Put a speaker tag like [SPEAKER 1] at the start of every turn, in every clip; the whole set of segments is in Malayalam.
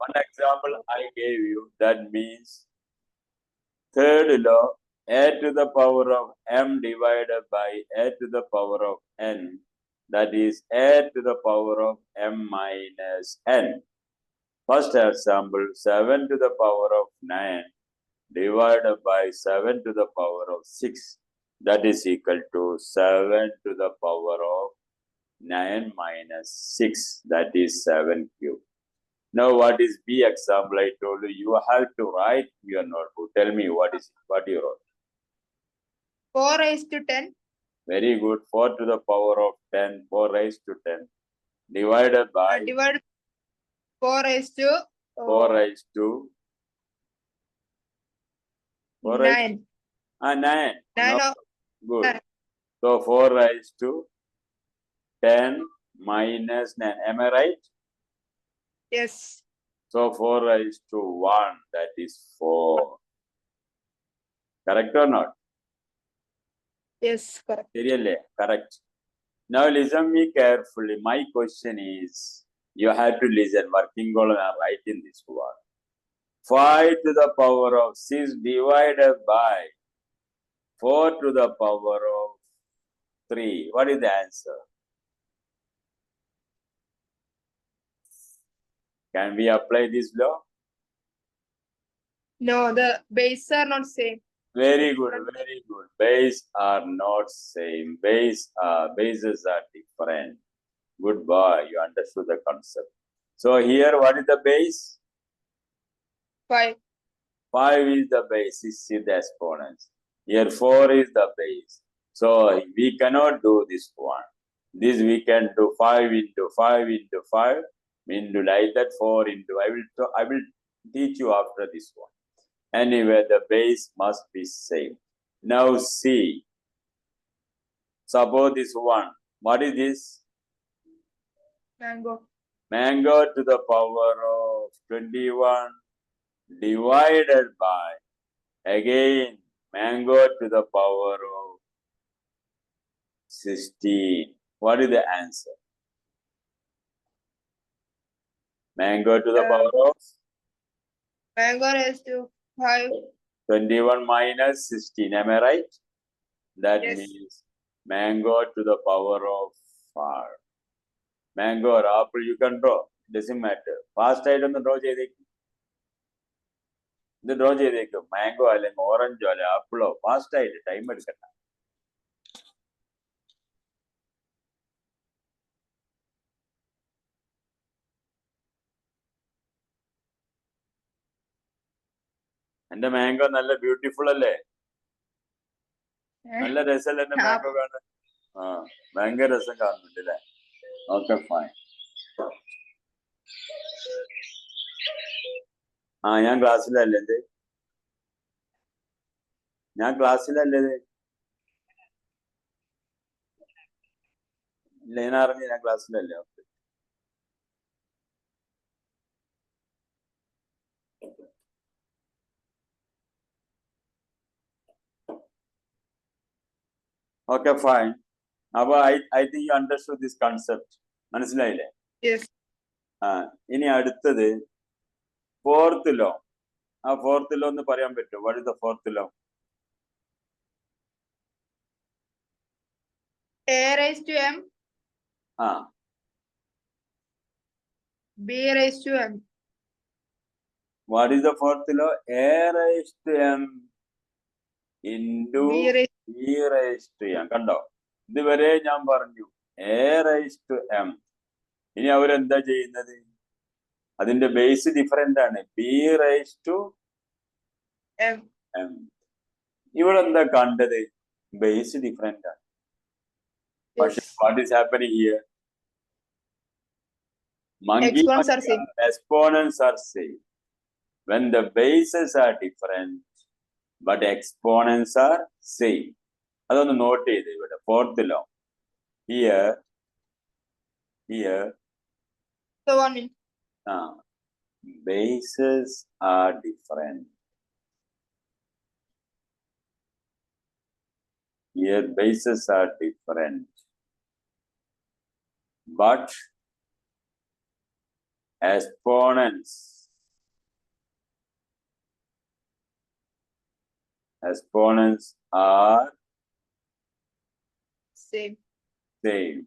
[SPEAKER 1] One example I gave you, that means third law, a to the power of m divided by a to the power of n, that is a to the power of m minus n. First example, 7 to the power of 9 divided by 7 to the power of 6, that is equal to 7 to the power of 9 minus 6, that is 7 cubed. Now, what is B example? I told you, you have to write your notebook. Tell me what you wrote.
[SPEAKER 2] 4 raised to 10.
[SPEAKER 1] Very good. 4 to the power of 10, 4 raised to 10, divided by
[SPEAKER 2] Divided 4 raised to
[SPEAKER 1] 4 raised to 4 raised
[SPEAKER 2] 9.
[SPEAKER 1] 9.
[SPEAKER 2] 9
[SPEAKER 1] No,
[SPEAKER 2] of
[SPEAKER 1] good.
[SPEAKER 2] 9.
[SPEAKER 1] So 4 raised to 10 minus 9. Am I right?
[SPEAKER 2] Yes.
[SPEAKER 1] So 4 raised to 1, that is 4. Correct or not?
[SPEAKER 2] Yes, correct.
[SPEAKER 1] Really? Correct. Now listen me carefully. My question is, you have to listen. Working column and write in this one. 5 to the power of 6 divided by 4 to the power of 3. What is the answer? Can we apply this law?
[SPEAKER 2] No, the bases are not same.
[SPEAKER 1] Very good, very good. Bases are not same. Bases are different. Good boy, you understood the concept. So here, what is the base?
[SPEAKER 2] 5.
[SPEAKER 1] 5 is the base. See the exponents. Here 4 is the base. So we cannot do this one. This we can do 5 into 5 into 5 into like that 4 into. I will teach you after this one. Anyway, the base must be same. Now see. Suppose this one. What is this?
[SPEAKER 2] Mango.
[SPEAKER 1] Mango to the power of 21 divided by, again, mango to the power of 16. What is the answer? Mango to the power of
[SPEAKER 2] Mango raised to 5.
[SPEAKER 1] 21 minus 16. Am I right? That
[SPEAKER 2] Yes.
[SPEAKER 1] means mango to the power of 5. Mango or apple you can draw. Doesn't matter. Fast item draw cheyidekku. ഇത് ഡ്രോ ചെയ്തേക്കും. മാംഗോ അല്ലെങ്കിൽ ഓറഞ്ചോ അല്ലെ ആപ്പിളോ ഫാസ്റ്റ് ആയിട്ട് ടൈം എടുക്കണ്ട. എന്റെ മാംഗോ നല്ല ബ്യൂട്ടിഫുൾ അല്ലേ? നല്ല രസമല്ലേ എന്റെ മാംഗോ കാണാൻ? ആ, ഭയങ്കര രസം കാണുന്നുണ്ട് അല്ലേ? Okay fine. ആ, ഞാൻ ക്ലാസ്സിലല്ലേ ഇത്? ഞാൻ ക്ലാസ്സിലല്ലേ ഇത്? ഇല്ല, ഞാൻ അറിഞ്ഞു ഞാൻ ക്ലാസ്സിലല്ലേ. Okay fine. അപ്പൊ I think you understood this concept. മനസ്സിലായില്ലേ? ആ, ഇനി അടുത്തത് ഫോർത്ത് ലോ. ആ ഫോർത്ത് ലോ എന്ന് പറയാൻ പറ്റുമോ? What is the fourth law?
[SPEAKER 2] A raised to M.
[SPEAKER 1] ആ,
[SPEAKER 2] B raised to M.
[SPEAKER 1] What is the fourth law? A raised to M into B raised to M. കണ്ടോ? ഇതുവരെ ഞാൻ പറഞ്ഞു A raised to M. ഇനി അവരെന്താ ചെയ്യുന്നത്? അതിന്റെ ബേസ് ഡിഫറെന്റ് ആണ്. B raised to M. ഇവിടെ എന്താ കണ്ടത്? ബേസ് ഡിഫറെന്റ് ആണ്. പക്ഷെ what is happening here? Exponents are same. When the bases are different, but exponents are same. അതൊന്ന് നോട്ട് ചെയ്ത് ഇവിടെ fourth law. Here,
[SPEAKER 2] So 1 minute.
[SPEAKER 1] Bases are different. Here bases are different, but exponents exponents are
[SPEAKER 2] Same.
[SPEAKER 1] same.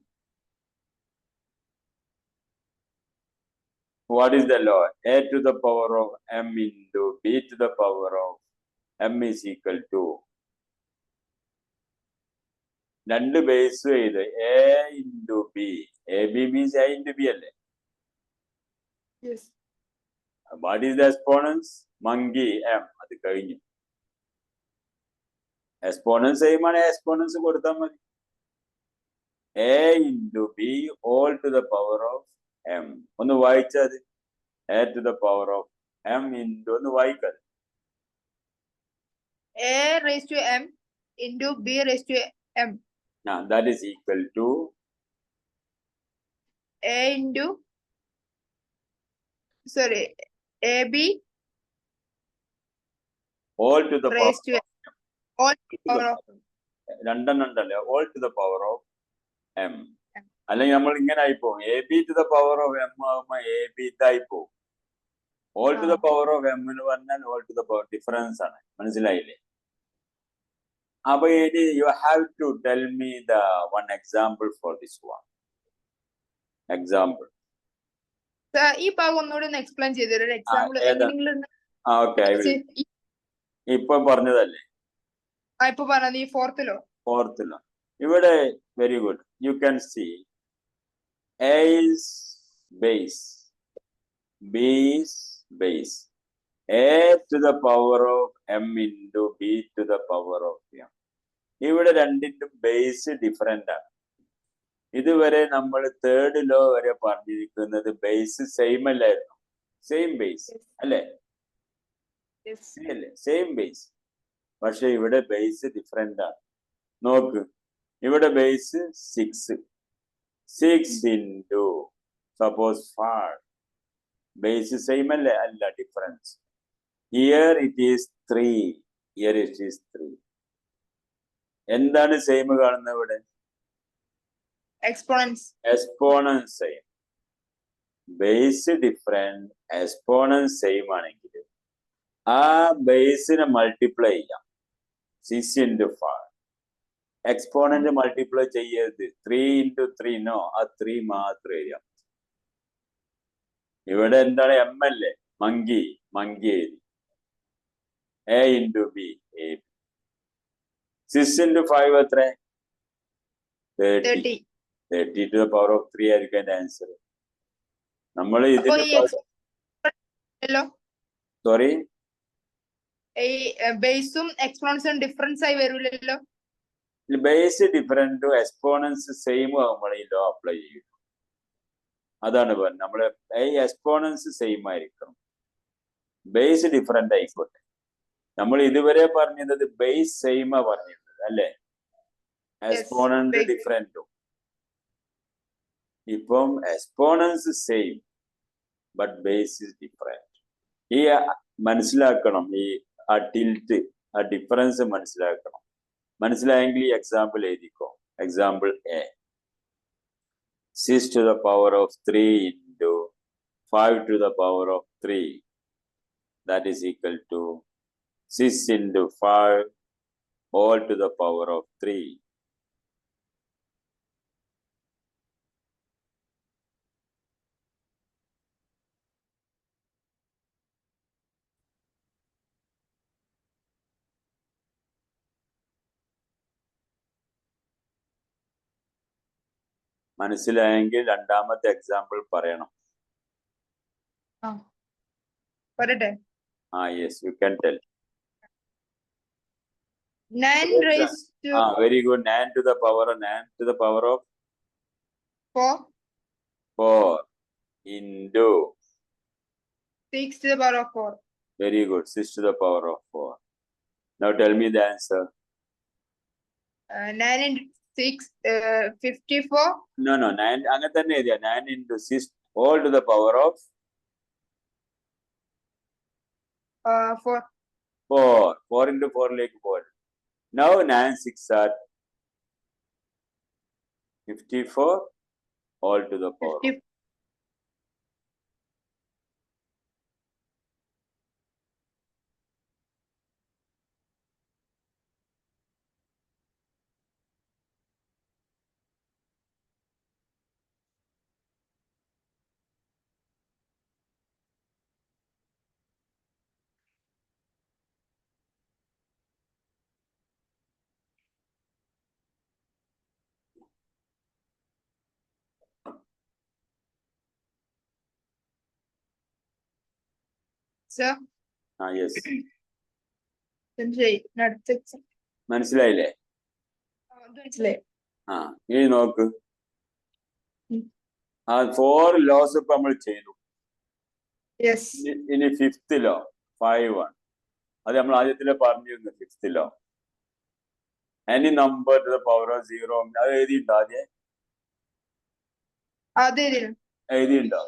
[SPEAKER 1] What is the law? A to the power of m into b to the power of m is equal to രണ്ട് ബേസ് ചെയ്ത് a into b. ab means a into b അല്ലേ?
[SPEAKER 2] Yes.
[SPEAKER 1] What is the exponents? Monkey m. അത് കഴിഞ്ഞു. Exponents same ആണ്, exponents കൊടുത്താൽ മതി. a into b all to the power of m. ഒന്ന് വായിച്ചത് a to the power of m into ഒന്ന് വായിക്കാതെ.
[SPEAKER 2] A raised to m into b raised to m.
[SPEAKER 1] Now that is equal to
[SPEAKER 2] A into sorry ab
[SPEAKER 1] all to the
[SPEAKER 2] raised
[SPEAKER 1] power
[SPEAKER 2] to all to the power of
[SPEAKER 1] രണ്ടെണ്ണം ഉണ്ടല്ലോ, all to the power of m. അല്ലെങ്കിൽ നമ്മൾ ഇങ്ങനെ ആയിപ്പോവും, A B to the power of M ആകുമ്പോ എ ബി ആയിപ്പോവും. All to the power of M എന്ന് പറഞ്ഞാൽ all to the power difference ആണ്. മനസ്സിലായില്ലേ? അപ്പൊ ഇനി you have to tell me the one example for this one. Example
[SPEAKER 2] ഈ ഭാഗം ഒന്നുകൂടി ഒന്ന് എക്സ്പ്ലെയിൻ ചെയ്തു ഒരു എക്സാമ്പിൾ എങ്ങനെയെങ്കിലും.
[SPEAKER 1] ഓക്കെ, ഇപ്പൊ പറഞ്ഞതല്ലേ?
[SPEAKER 2] ഇപ്പൊ പറഞ്ഞത് ഈ ഫോർത്തിലോ.
[SPEAKER 1] ഇവിടെ very good. You can see A is base, B is base, A to the power of m into B to the power of m. ഇവിടെ രണ്ടിന്റെ ബേസ് ഡിഫറെന്റ് ആണ്. ഇതുവരെ നമ്മൾ തേർഡ് ലോ വരെ പറഞ്ഞിരിക്കുന്നത് ബേസ് സെയിം അല്ലായിരുന്നു. സെയിം ബേസ് അല്ലേ? Same base. പക്ഷെ ഇവിടെ ബേസ് ഡിഫറെന്റ് ആണ്. നോക്ക്, ഇവിടെ base 6 into suppose 5. Base same alla difference. Here it is 3. Here it is 3. എന്താണ് സെയിം കാണുന്നത് ഇവിടെ? Exponents same. Base different, exponents same ആണെങ്കിൽ ആ ബേസിനെ മൾട്ടിപ്ലൈ ചെയ്യാം. 6 into 5. എക്സ്പോണന്റ് മൾട്ടിപ്ലൈ ചെയ്യരുത്. 3 into 3 നോ, ആ 3 മാത്രം എഴുതാം. ഇവിടെ എന്താണ് എം അല്ലേ? മങ്കി എഴുതി. A into B, A. 6 into 5 എത്ര? 30. 30 to the power of 3 ആയിരിക്കും അതിന്റെ ആൻസർ. നമ്മൾ ഇതിന് സോറി
[SPEAKER 2] ബേസും എക്സ്പോണൻസും ഡിഫറൻസ് ആയി വരില്ലല്ലോ.
[SPEAKER 1] ബേസ് ഡിഫറെന്റും എക്സ്പോണൻസ് സെയിം ആകുമ്പോൾ ഈ ലോ അപ്ലൈ ചെയ്യും. അതാണ് പറഞ്ഞത്. നമ്മള് ഈ എക്സ്പോണൻസ് സെയിം ആയിരിക്കണം, ബേസ് ഡിഫറെന്റ് ആയിക്കോട്ടെ. നമ്മൾ ഇതുവരെ പറഞ്ഞത് ബേസ് സെയിമാ പറഞ്ഞിരുന്നത് അല്ലേ? എക്സ്പോണന്റ് ഡിഫറെന്റും. ഇപ്പം exponents same but base is different. ഈ മനസ്സിലാക്കണം, ഈ ആ ടിൽറ്റ്, ആ ഡിഫറൻസ് മനസ്സിലാക്കണം. മനസ്സിലായെങ്കിൽ ഈ എക്സാമ്പിൾ എഴുതിക്കോ. Example A, 6 to the power of 3 into 5 to the power of 3. That is equal to 6 into 5 all to the power of 3. മനസ്സിലായെങ്കിൽ രണ്ടാമത്തെ എക്സാമ്പിൾ പറയണം. Yes, you can tell.
[SPEAKER 2] 9 raised to
[SPEAKER 1] very good. 9 to the power of 4 into
[SPEAKER 2] 6 to the power of 4.
[SPEAKER 1] Very good. 6 to the power of 4. Now tell me the answer.
[SPEAKER 2] 9 into 6, 54.
[SPEAKER 1] No, 9 അങ്ങനെ തന്നെ എഴുതിയ. 9 into 6 all to the power of
[SPEAKER 2] 4.
[SPEAKER 1] 4 into 4 ലേക്ക് പോകണം. Now 9 6 are 54 all to the power
[SPEAKER 2] 50. Sir
[SPEAKER 1] yes,
[SPEAKER 2] അടുത്ത എക്സാം
[SPEAKER 1] മനസ്സിലായില്ലേ?
[SPEAKER 2] മനസ്സിലായി.
[SPEAKER 1] ഇനി നോക്ക്,
[SPEAKER 2] ഉം.
[SPEAKER 1] 4 ലോസ് ഇപ്പൊ നമ്മൾ ചെയ്തു.
[SPEAKER 2] യെസ്.
[SPEAKER 1] ഇനി 5th ലോ 5-1, അത് നമ്മൾ ആദ്യത്തിലെ പറഞ്ഞിരുന്നു. 5th law any number to the power of 0, അത് എഴുതിയിട്ടുണ്ടോ? എഴുതിയിട്ടുണ്ടോ?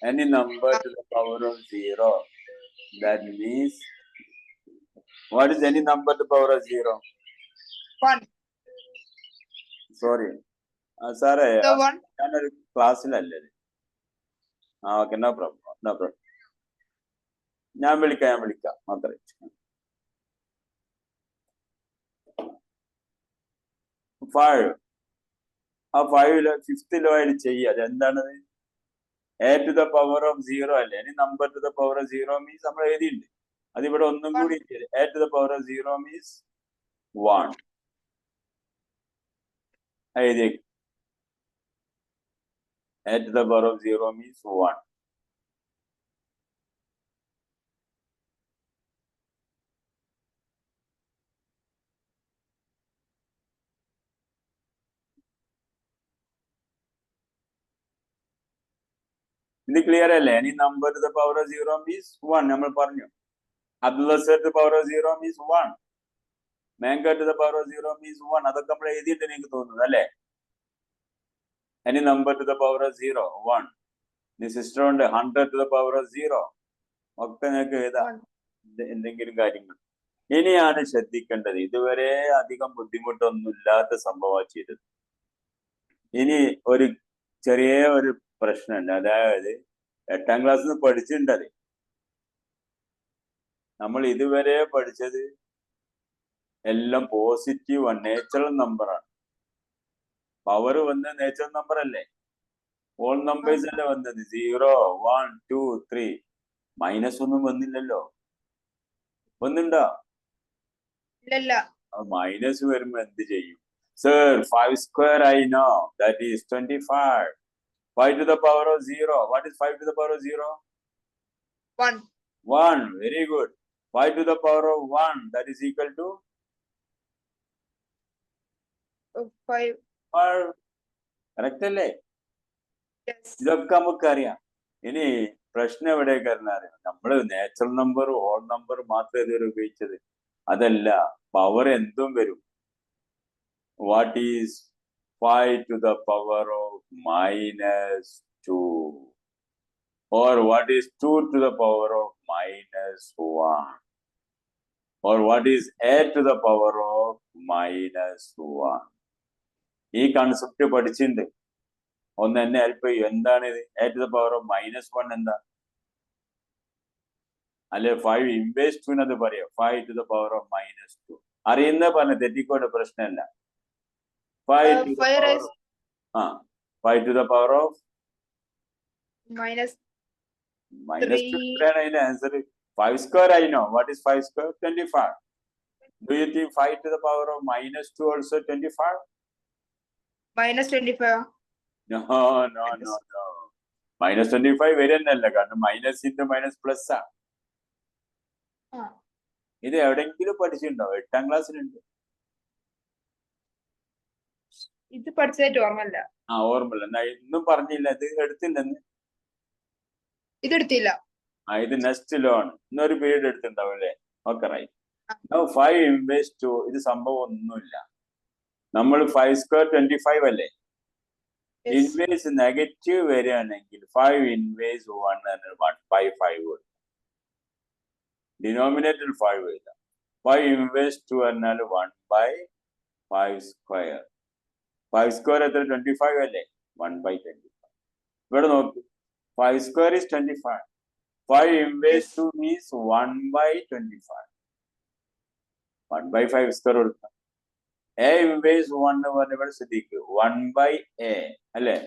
[SPEAKER 1] Any number to the power of 0, that means what is any number to the power of 0?
[SPEAKER 2] 1.
[SPEAKER 1] Sorry, സാറേ,
[SPEAKER 2] The 1.
[SPEAKER 1] ഞാനൊരു ക്ലാസ്സിലല്ലേ. Okay, no problem. ഞാൻ വിളിക്കാം മാത്രമേ. 5, ആ 5 5th ലോ ആയിട്ട് ചെയ്യുക. അതെന്താണത്? a to the power of 0 അല്ലേ? ഇനി number to the power of 0 means നമ്മൾ എഴുതിയിട്ടുണ്ട്. അതിവിടെ ഒന്നും കൂടി a to the power of 0 means 1 എഴുതിയേക്കും. a to the power of 0 means 1. ഇത് ക്ലിയർ അല്ലേ? ഇനി number to the power of 0 means 1 നമ്മൾ പറഞ്ഞു. Abdulla to the power of 0 means 1. Mango to the power of 0 means 1. അതൊക്കെ നമ്മൾ എഴുതിയിട്ട് എനിക്ക് തോന്നുന്നത് അല്ലേ? ഇനി number to the power of 0 1. ഇനി സിസ്റ്റർ ഉണ്ട് 100 ടു ദ പവർ ഓഫ് 0. ഒക്കെ നിങ്ങൾക്ക് എഴുതാം എന്തെങ്കിലും കാര്യങ്ങൾ. ഇനിയാണ് ശ്രദ്ധിക്കേണ്ടത്, ഇതുവരെ അധികം ബുദ്ധിമുട്ടൊന്നും ഇല്ലാത്ത സംഭവം ചെയ്തത്. ഇനി ഒരു ചെറിയ ഒരു പ്രശ്നമുണ്ട്. അതായത് 8ാം ക്ലാസ്സിൽ നിന്ന് പഠിച്ചിട്ടുണ്ടത്. നമ്മൾ ഇതുവരെ പഠിച്ചത് എല്ലാം പോസിറ്റീവ് നേച്ചുറൽ നമ്പറാണ്. പവർ വന്ന നേച്ചുറൽ നമ്പർ അല്ലേ? ഹോൾ നമ്പേഴ്സ് അല്ലേ വന്നത്? 0 1 2 3. മൈനസ് ഒന്നും വന്നില്ലല്ലോ. വന്നിണ്ടോ? മൈനസ് വരുമ്പോ എന്ത് ചെയ്യും? Sir, 5 square I know, that is 25. 5 to the power of 0. What is 5 to the power of 0?
[SPEAKER 2] 1.
[SPEAKER 1] 1. Very good. 5 to the power of 1, that is equal to
[SPEAKER 2] 5.
[SPEAKER 1] Correct അല്ലേ?
[SPEAKER 2] Yes.
[SPEAKER 1] ഇതൊക്കെ നമുക്കറിയാം. ഇനി പ്രശ്നം എവിടേക്ക് അറിയാം? നമ്മള് നാച്ചുറൽ നമ്പർ ഹോൾ നമ്പർ മാത്രമേ ഇതുവരെ ഉപയോഗിച്ചത്. അതല്ല, പവർ എന്തും വരും. What is 5 to the power of -2? Or what is 2 to the power of -1? Or what is a to the power of -1? ഈ കൺസെപ്റ്റ് പഠിച്ചിട്ടുണ്ട്. ഒന്ന് എന്നെ ഹെൽപ്പ് ചെയ്യും. എന്താണ് ഇത്? a to the power of -1 എന്താ? അല്ലെ 5 ഇൻവേഴ്സ് 2 എന്നത് പറയാം. 5 to the power of -2 അറിയുന്ന പറഞ്ഞ തെറ്റിക്കോട്ടെ, പ്രശ്നമല്ല. 5 to the power of 5 to the power of -2 ആണ് അതിന്റെ answer. 5 square I know. What is 5 square? 25. Do you think 5 to the power of -2 also 25?
[SPEAKER 2] -25.
[SPEAKER 1] No. -25 വരുന്നല്ല, കാരണം മൈനസ് ഇൻറ്റു മൈനസ് പ്ലസ് ആ. ഇത് എവിടെങ്കിലും പഠിച്ചിട്ടുണ്ടോ? 8ാം ക്ലാസ്സിലുണ്ട്.
[SPEAKER 2] ഇത് പഠിച്ചതായിട്ട് ഓർമ്മല്ല.
[SPEAKER 1] ഓർമ്മല്ല. എന്നാ ഇന്നും പറഞ്ഞില്ല, ഇത് എടുത്തില്ലെന്ന്.
[SPEAKER 2] ഇത് എടുത്തില്ല.
[SPEAKER 1] ഇത് നെക്സ്റ്റ് ലോ ആണ്. ഇന്നൊരു പീരീഡ് എടുത്തിട്ടുണ്ടാവും അല്ലേ? Okay, right. 5 ഇൻവേഴ്സ് 2 ഇത് സംഭവം ഒന്നുമില്ല. നമ്മൾ 5 square 25 അല്ലേ? ഇൻവേഴ്സ് നെഗറ്റീവ് വരികയാണെങ്കിൽ 5 ഇൻവേഴ്സ് 1 1/5 വരും. ഡിനോമിനേറ്ററിൽ 5 വരിക. 5 ഇൻവേഴ്സ് 2 എന്നാൽ 1/5 സ്ക്വയർ. 5 സ്ക്വയർ എത്ര? 25 അല്ലേ? 1/25. ഇവിടെ നോക്ക്, 5 square is 25. 5 inverse 2 means 1/25. 1/5 square കൊടുക്കാം. a inverse 1 എന്ന് പറഞ്ഞ ഇവിടെ ശ്രദ്ധിക്കുക, 1/a അല്ലേ?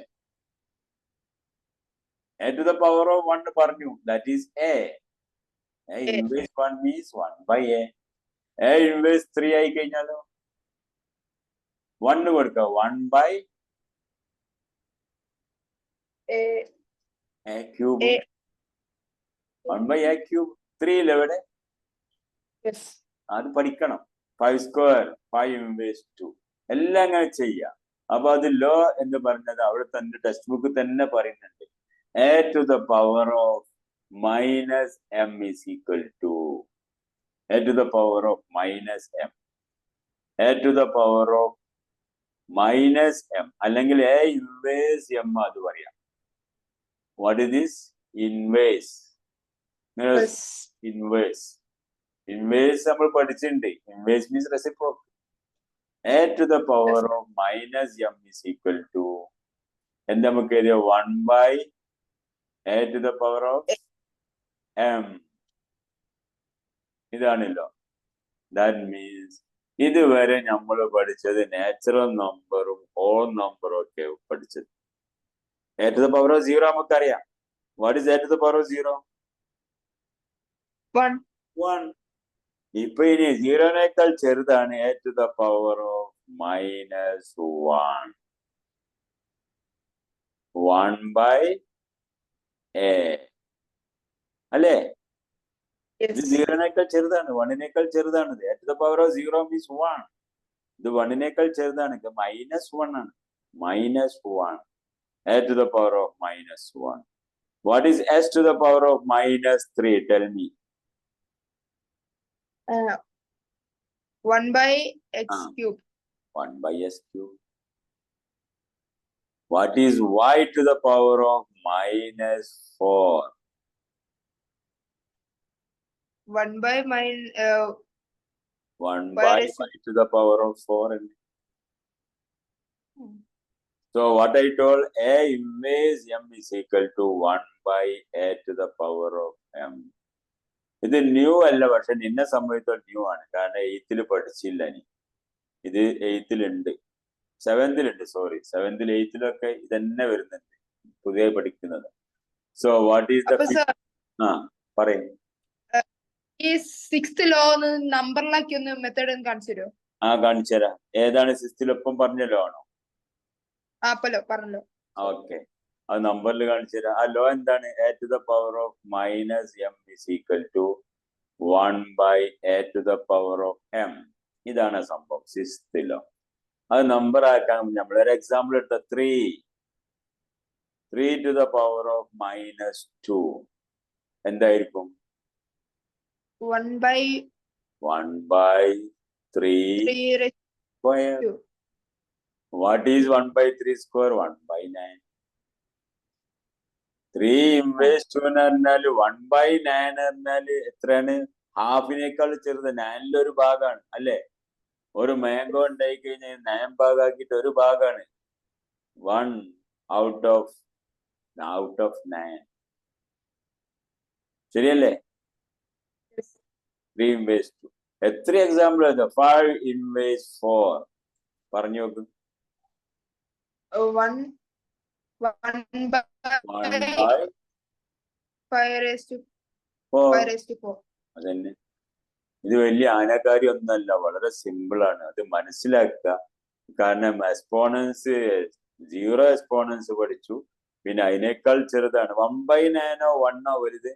[SPEAKER 1] a to the power of 1 പറഞ്ഞു, that is a. a inverse 1 means 1/a. a inverse 3 ആയി കഴിഞ്ഞാലോ 1 കൊടുക്കുക, 1/a cube. 1/a cube. 3 എവിടെ?
[SPEAKER 2] Yes.
[SPEAKER 1] അത് പഠിക്കണം. 5 സ്ക്വയർ 5 ഇൻവേഴ്സ് 2 എല്ലാം അങ്ങനെ ചെയ്യാം. അപ്പൊ അത് ലോ എന്ന് പറഞ്ഞത് അവിടെ തന്നെ ടെക്സ്റ്റ് ബുക്ക് തന്നെ പറയുന്നുണ്ട്. a to the power of minus m is equal to a to the power of minus m. a to the power of minus m അല്ലെങ്കിൽ a inverse m അത് പറയാം. What is this? Inverse.
[SPEAKER 2] Yes.
[SPEAKER 1] Inverse. Inverse നമ്മൾ പഠിച്ചിട്ടുണ്ട്. Inverse means reciprocal. a to the power of minus m is equal to എന്താ നമുക്ക് എഴുതിയ 1 by a to the power of m. ഇതാണല്ലോ. ദാറ്റ് മീൻസ് ഇതുവരെ നമ്മൾ പഠിച്ചത് നാച്ചുറൽ നമ്പറും ഹോൾ നമ്പറും ഒക്കെ പഠിച്ചത്. a to the power of 0 നമുക്കറിയാം. What is a to the power of 0?
[SPEAKER 2] 1.
[SPEAKER 1] 1. ഇപ്പൊ ഇനി 0-നേക്കാൾ ചെറുതാണ് a to the power of minus 1. 1 by a. അല്ലേ? ഇത്
[SPEAKER 2] Yes.
[SPEAKER 1] 0-നേക്കാൾ ചെറുതാണ്, 1-നേക്കാൾ ചെറുതാണ്. a to the power of 0 means 1. ഇത് 1-നേക്കാൾ ചെറുതാണ്, minus 1 ആണ്. minus 1. a to the power of minus 1. What is s to the power of minus 3? Tell me.
[SPEAKER 2] 1 by x cube.
[SPEAKER 1] 1 by s cube. What is y to the power of minus 4?
[SPEAKER 2] 1 by
[SPEAKER 1] 1
[SPEAKER 2] Y
[SPEAKER 1] by
[SPEAKER 2] raised to-
[SPEAKER 1] y to the power of 4. So what I told, a inverse m is equal to 1 by a to the power of m. ഇത് ന്യൂ അല്ല, പക്ഷെ നിന്നെ സംബന്ധിച്ചോളം ന്യൂ ആണ്. കാരണം 8th പഠിച്ചില്ല. ഇത് 8th ഉണ്ട്, 7th ഉണ്ട്. സോറി, 7th 8th ഇതന്നെ വരുന്നുണ്ട്, പുതിയ പഠിക്കുന്നത്. സോ വാട്ട് ഈസ് ദ
[SPEAKER 2] അപ്പൊ sir,
[SPEAKER 1] പറയും.
[SPEAKER 2] ഈ 6th law ഒന്ന് നമ്പറിലാക്കി ഒന്ന് മെത്തേഡ് ഒന്ന് കാണിച്ചു തരുമോ?
[SPEAKER 1] കാണിച്ചു തരാം. ഏതാണ് 6th ഒപ്പം പറഞ്ഞല്ലോ ആണോ?
[SPEAKER 2] അപ്പല്ലോ പറഞ്ഞല്ലോ.
[SPEAKER 1] ഓക്കെ, അത് നമ്പറിൽ കാണിച്ചു തരാം. ആ ലോ എന്താണ്? a to the power of minus m is equal to 1 by a to the power of m. ഇതാണ് സംഭവം, 6th ലോ. അത് നമ്പർ ആക്കാൻ നമ്മളൊരു എക്സാമ്പിൾ എടുത്ത 3 to the power of minus 2 എന്തായിരിക്കും?
[SPEAKER 2] 1 by
[SPEAKER 1] 3
[SPEAKER 2] 3
[SPEAKER 1] square.
[SPEAKER 2] two.
[SPEAKER 1] What is 1 by 3 square? 1 by 9. 3 inverse 2 എന്ന് പറഞ്ഞാല് 1 by 9 പറഞ്ഞാല് എത്രയാണ്? ഹാഫിനേക്കാൾ ചെറുത്, 9ൽ ഒരു ഭാഗമാണ് അല്ലേ? ഒരു മാംഗോ ഉണ്ടായി കഴിഞ്ഞാൽ 9 ഭാഗമാക്കിയിട്ട് ഒരു ഭാഗമാണ് 1 out of 9. ശരിയല്ലേ? 3 inverse 2. എത്ര എക്സാമ്പിൾ? 5 inverse 4 പറഞ്ഞു നോക്ക്.
[SPEAKER 2] 1 by 5 raised to 4.
[SPEAKER 1] അതന്നെ. ഇത് വലിയ ആനക്കാരി ഒന്നല്ല, വളരെ സിമ്പിൾ ആണ്. അത് മനസ്സിലാക്കുക. കാരണം എക്സ്പോണൻസ് 0 എക്സ്പോണൻസ് പഠിച്ചു, പിന്നെ അതിനേക്കാൾ ചെറുതാണ്. 1 by 9 1 വലുത്?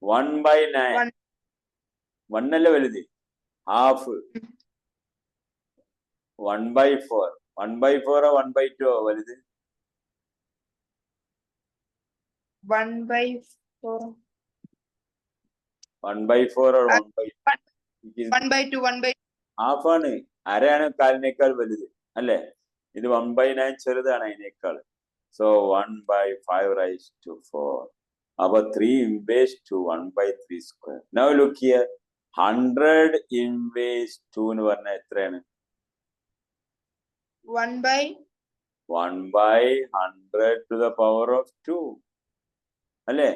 [SPEAKER 1] 1 by 9 1 അല്ല വലുത്, ഹാഫ്. 1 by 4 1 by 4 1 by 2 വലുത്?
[SPEAKER 2] 1 by 4
[SPEAKER 1] 1 by 4 or 1 by
[SPEAKER 2] 1 by 2 1 by
[SPEAKER 1] half ആണ്. അരയാണ് കാലിനേക്കാൾ വലുത് അല്ലേ? ഇത് 1 by 9 ചെറുതാണ് അതിനേക്കാൾ. So 1 by 5 raised to 4. അപ്പൊ 3 inverse to 1 by 3 square. Now look here, 100 inverse 2 എന്ന് പറഞ്ഞാൽ എത്രയാണ്?
[SPEAKER 2] 1 by
[SPEAKER 1] 100 to the power of 2 അല്ലേ?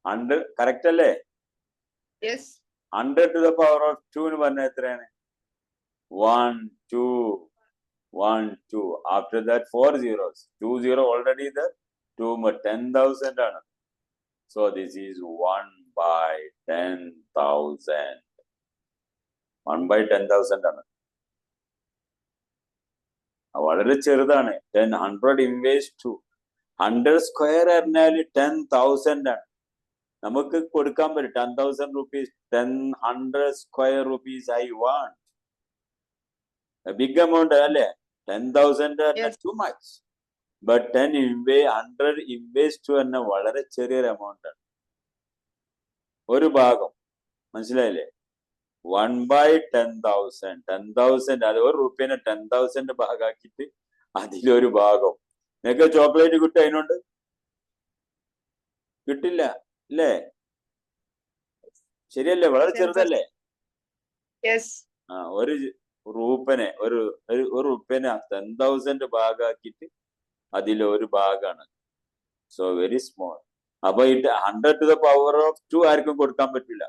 [SPEAKER 1] 100 കറക്റ്റ് അല്ലേ?
[SPEAKER 2] yes.
[SPEAKER 1] 100 to the power of 2 എന്ന് പറഞ്ഞാൽ എത്രയാണ്? 1 2 1 2. After that 4 zeros. 2 0 already there. 2 more 10,000 ആണ്. So this is 1 by 10,000. 1 by 10,000 ആണ്. വളരെ ചെറുതാണ്. 100 inverse 2. 100 സ്ക്വയർ പറഞ്ഞാല് 10,000 ആണ്. നമുക്ക് കൊടുക്കാൻ പറ്റും 10,000 rupees, 100 square rupees I want. A big amount അല്ലേ? 10,000
[SPEAKER 2] Yes.
[SPEAKER 1] Too much. But 100 invest പറഞ്ഞ വളരെ ചെറിയൊരു എമൗണ്ട് ആണ്. ഒരു ഭാഗം മനസ്സിലായില്ലേ? 1/10,000. 10,000 അത് ഒരു റുപ്യനെ 10,000 ഭാഗമാക്കിയിട്ട് അതിലൊരു ഭാഗം. നിനക്ക് ചോക്ലേറ്റ് കിട്ടും അതിനോണ്ട്? കിട്ടില്ല അല്ലേ? ശരിയല്ലേ? വളരെ ചെറുതല്ലേ? ഒരു റുപ്യനെ ഒരു റുപ്യനെ 10,000 ഭാഗമാക്കിയിട്ട് അതിലൊരു ഭാഗമാണ്. So very small. അപ്പൊ 100 to the power of 2 ആർക്കും കൊടുക്കാൻ പറ്റില്ല.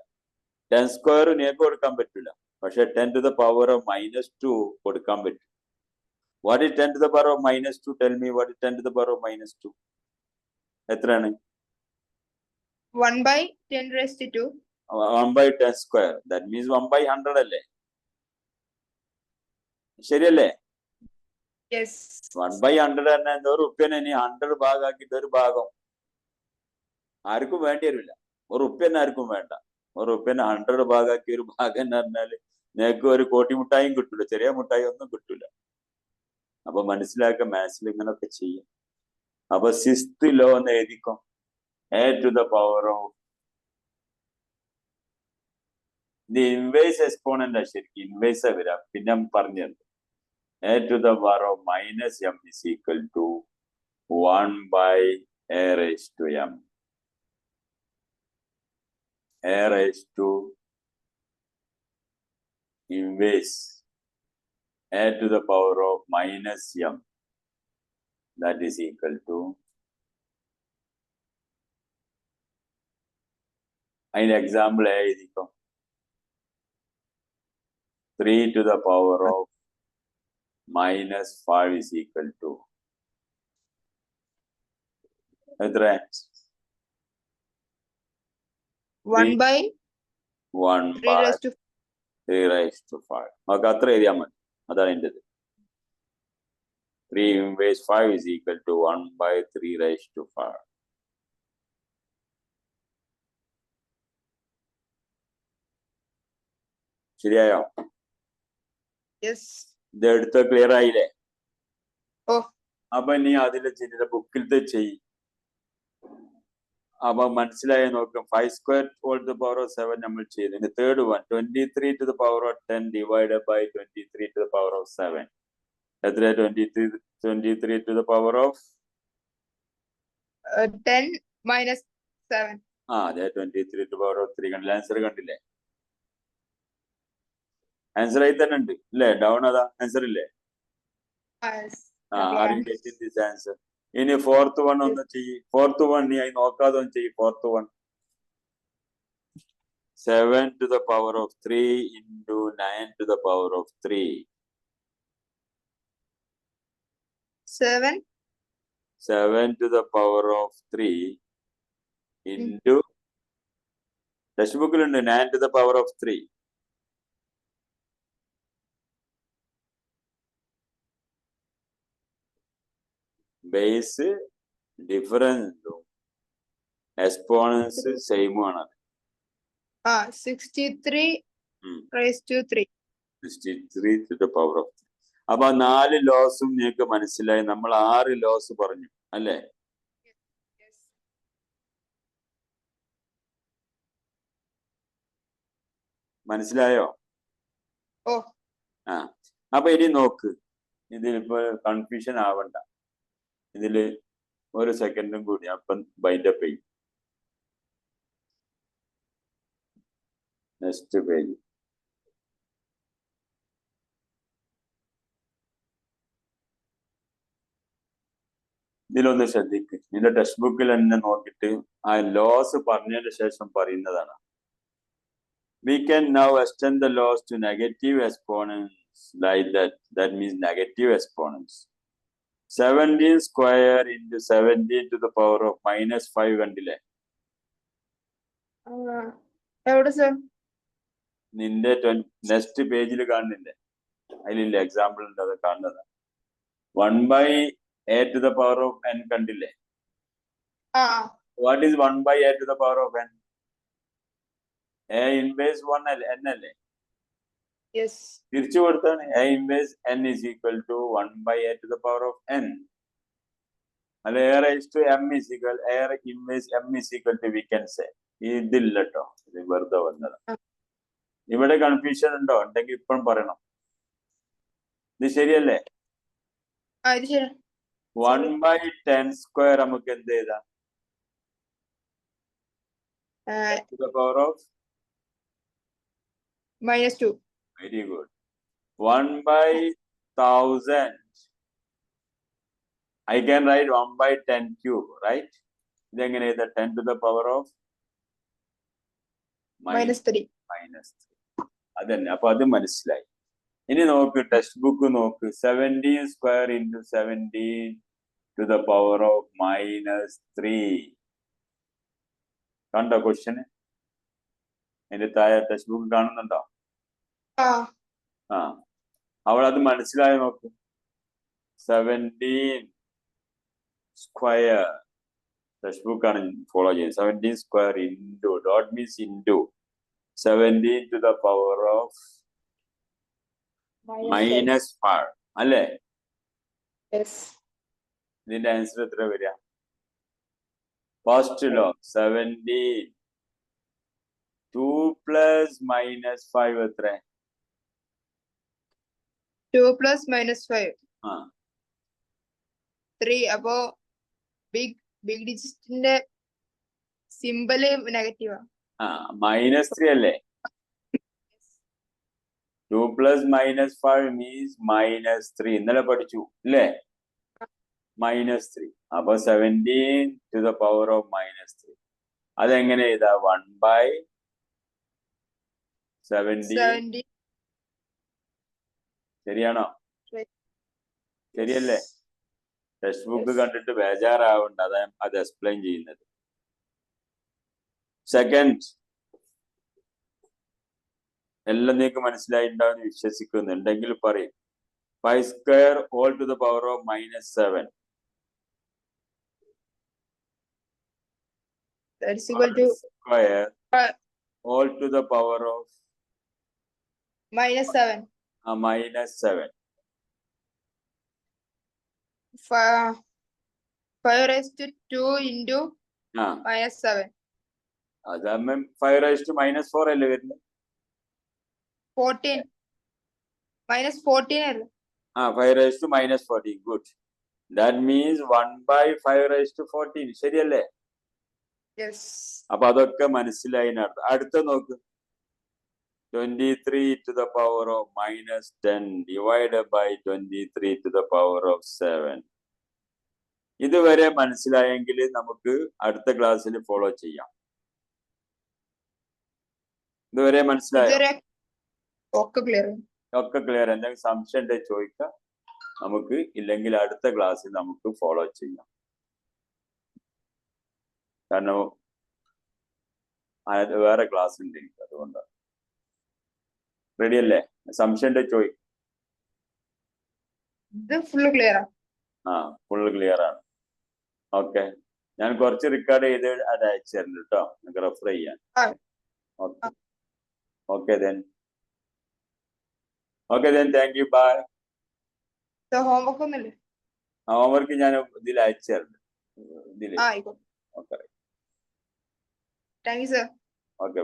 [SPEAKER 1] 10 സ്ക്വയർ നിനക്ക് കൊടുക്കാൻ പറ്റില്ല. പക്ഷെ 10 to the power of -2 കൊടുക്കാൻ പറ്റും. What is 10 to the power of -2? Tell me, what is 10 to the power of -2? എത്രയാണ്?
[SPEAKER 2] 1/10 raised to 2.
[SPEAKER 1] 1/10 square. That means 1/100 അല്ലേ? ശരിയല്ലേ?
[SPEAKER 2] Yes.
[SPEAKER 1] 1/100 തന്നെ എന്തോ റുപ്യനെ ഇനി 100 ഭാഗമാക്കിയിട്ട് ഒരു ഭാഗം ആർക്കും വേണ്ടി വരില്ല. ഒരു റുപ്യനെ ആർക്കും വേണ്ട. ഒരു റുപ്യനെ 100 ഭാഗമാക്കി ഒരു ഭാഗം എന്ന് പറഞ്ഞാല് നിനക്ക് ഒരു കോട്ടി മുട്ടായും കിട്ടൂല, ചെറിയ മുട്ടായി ഒന്നും കിട്ടൂല. അപ്പൊ മനസ്സിലാക്കുക, മാത്സിൽ ഇങ്ങനൊക്കെ ചെയ്യും. അപ്പൊ 6th law എന്ന് എഴുതിക്കോ. A to the power of the inverse exponent ആ ശരിക്കും ഇൻവേഴ്സ് വരാം. പിന്നെ പറഞ്ഞത് A to the power of -m is equal to 1/a raised to m. A raised to inverse A to the power of -m, that is equal to, അതിന് എക്സാമ്പിൾ എഴുതിക്കോ. 3 to the power of -5 is equal to എത്ര?
[SPEAKER 2] 1/3 raised to
[SPEAKER 1] 3 raised to 5. നമുക്ക് അത്ര എഴുതിയാൽ മതി. അതാണ് എൻ്റെ 3 inverse 5 is equal to 1/3 raised to 5. ശരിയായോ? ഇത് എടുത്ത ക്ലിയർ ആയില്ലേ? അപ്പൊ നീ അതിലെ ചില ബുക്കിലത്തെ ചെയ്. അപ്പൊ മനസ്സിലായ നോക്കും. 5 square whole to the power of 7 നമ്മൾ ചെയ്തു. ഇനി third one 23 to the power of 10 divided by 23 to the power of 7. എത്ര? 23 to the power of
[SPEAKER 2] 10 minus 7.
[SPEAKER 1] അതെ, 23 to the power of 3. കണ്ടില്ല? ആൻസർ കണ്ടില്ലേ? ആൻസർ ആയി തന്നെ ഉണ്ട് അല്ലേ? ഡൗൺ അതാ ആൻസർ ഇല്ലേ? This answer. ഇനി ഫോർത്ത് വൺ ഒന്ന് ചെയ്യ്. ഫോർത്ത് വൺ നീ ആയി നോക്കാതെ ഒന്ന് ചെയ്യ്. Fourth one 7 to the power of 3 into 9 to the power of 3. 7 to the power of 3 into text ബുക്കിലുണ്ട് 9 to the power of 3. Base ഡിഫറൻസും എക്സ്പോണൻസ് സെയിമും ആണ്.
[SPEAKER 2] 63 raised to 3.
[SPEAKER 1] 63 to the power of 3. അപ്പൊ 4 ലോസും നിങ്ങൾക്ക് മനസ്സിലായി. നമ്മൾ 6 ലോസ് പറഞ്ഞു അല്ലേ? മനസ്സിലായോ? അപ്പൊ ഇനി നോക്ക്, ഇതിലിപ്പോ കൺഫ്യൂഷൻ ആവണ്ട. ഇതില് ഒരു സെക്കൻഡും കൂടി അപ്പം ബൈൻഡപ്പ് ചെയ്യും. Next page. ഇതിലൊന്ന് ശ്രദ്ധിക്ക്. നിന്റെ ടെക്സ്റ്റ് ബുക്കിൽ തന്നെ നോക്കിയിട്ട് ആ ലോസ് പറഞ്ഞതിന് ശേഷം പറയുന്നതാണ്. We can now extend the laws to negative exponents like that. That means negative exponents. 17 square into 17 to the power of -5 കണ്ടില്ലേ? നിന്റെ നെക്സ്റ്റ് പേജിൽ കാണുന്നില്ലേ? അതിലില്ലേ? എക്സാമ്പിൾ ഉണ്ട്, അത് കാണുന്നത്. 1/a to the power of n കണ്ടില്ലേ?
[SPEAKER 2] ആ
[SPEAKER 1] What is 1 by a to the power of n? A inverse 1 n അല്ലേ?
[SPEAKER 2] യെസ്
[SPEAKER 1] തിരിച്ചു കൊടുത്താണ്. A inverse n is equal to 1 by a to the power of n. അല്ല, A raised to m is equal, A inverse m is equal to we can say. ഇതില്ല കേട്ടോ, ഇത് വെറുതെ വന്നത്. ഇവിടെ കൺഫ്യൂഷൻ ഉണ്ടോ? ഉണ്ടെങ്കിൽ ഇപ്പം പറയണം. ഇത് ശരിയല്ലേ?
[SPEAKER 2] ഇത് ശരി.
[SPEAKER 1] 1 by 10 square നമുക്ക് എന്ത് ചെയ്താം? To the power of
[SPEAKER 2] -2.
[SPEAKER 1] very good. 1 by 1000. I can write 1 by 10 cube, right? ഇതെങ്ങനെ ചെയ്ത? 10 to the power of
[SPEAKER 2] -3.
[SPEAKER 1] -3. അതന്നെ. അപ്പൊ അത് മനസ്സിലായി. ഇനി നോക്ക്, ടെക്സ്റ്റ് ബുക്ക് നോക്ക്. 17 square into 17 to the power of -3. കണ്ടോ ക്വസ്റ്റ്യന്? അതിന്റെ താഴെ ടെക്സ്റ്റ് ബുക്ക് കാണുന്നുണ്ടോ? ആ, അവൾ അത് മനസ്സിലായി നോക്ക്. 17 സ്ക്വയർ ടെക്സ്റ്റ് ബുക്ക് ആണ് ഫോളോ ചെയ്യുന്നത്. 17 square into dot means into 17 to the power of -5 അല്ലേ? ഇതിന്റെ ആൻസർ എത്ര വരിക? ഫസ്റ്റ് ലോ 17 2 plus -5 എത്ര?
[SPEAKER 2] 2 plus -5
[SPEAKER 1] ആ
[SPEAKER 2] 3. അപ്പോ ബിഗ് ഡിജിറ്റിന്റെ സിമ്പല് നെഗറ്റീവാ.
[SPEAKER 1] ആ -3 അല്ലേ? 2 plus -5 means -3. ഇന്നലെ പഠിച്ചു അല്ലേ? -3. അപ്പൊ 17 to the power of -3. അതെങ്ങനെ ചെയ്താ? 1 by 17. ശരിയാണോ? ശരിയല്ലേ? ടെക്സ്റ്റ് ബുക്ക് കണ്ടിട്ട് ബേജാറാവണ്ട, അത് എക്സ്പ്ലെയിൻ ചെയ്യുന്നത്. സെക്കൻഡ്, എല്ലാം നിങ്ങൾക്ക് മനസ്സിലായിട്ടുണ്ടാവും വിശ്വസിക്കുന്നുണ്ടെങ്കിൽ പറയും. 5 square all to the power of -7.
[SPEAKER 2] That's equal to
[SPEAKER 1] square all to the power of
[SPEAKER 2] -7.
[SPEAKER 1] -7.
[SPEAKER 2] 5 raised to 2 into -7.
[SPEAKER 1] അതാകുമ്പോ 5 raised to -4 അല്ലേ വരുന്നത്?
[SPEAKER 2] 14 -14 അല്ലേ?
[SPEAKER 1] 5 raised to -14. Good. That means 1 by 5 raised to 14. ശരിയല്ലേ?
[SPEAKER 2] Yes.
[SPEAKER 1] അപ്പൊ അതൊക്കെ മനസ്സിലായി. അടുത്ത നോക്ക്. 23 to the power of -10 divided by 23 to the power of 7. ഇതുവരെ മനസ്സിലായെങ്കിൽ നമുക്ക് അടുത്ത ക്ലാസ്സിൽ ഫോളോ ചെയ്യാം. ഇതുവരെ മനസ്സിലായോ?
[SPEAKER 2] ഒക്കെ ക്ലിയർ.
[SPEAKER 1] എന്തെങ്കിലും സംശയം ഉണ്ടെങ്കിൽ ചോദിക്കാം. നമുക്ക് ഇല്ലെങ്കിൽ അടുത്ത ക്ലാസ്സിൽ നമുക്ക് ഫോളോ ചെയ്യാം. കാരണം വേറെ ക്ലാസ് ഉണ്ട് എനിക്ക്, അതുകൊണ്ടാണ്. റെഡി അല്ലേ? സംശയം ഉണ്ടെങ്കിൽ ചോദിക്കും.
[SPEAKER 2] ഫുള്ള്
[SPEAKER 1] ക്ലിയർ ആണ്. ഓക്കെ, ഞാൻ കുറച്ച് റെക്കോർഡ് ചെയ്ത് അത് അയച്ചു തരുന്നുണ്ട് കേട്ടോ, നിങ്ങൾക്ക് റെഫർ ചെയ്യാൻ. Okay then thank you, bye.
[SPEAKER 2] Homework ഒന്നുമില്ലേ?
[SPEAKER 1] ഹോംവർക്ക് ഞാൻ ഇതിൽ അയച്ചു തരുന്നുണ്ട്. Okay,
[SPEAKER 2] thank you sir.
[SPEAKER 1] Okay.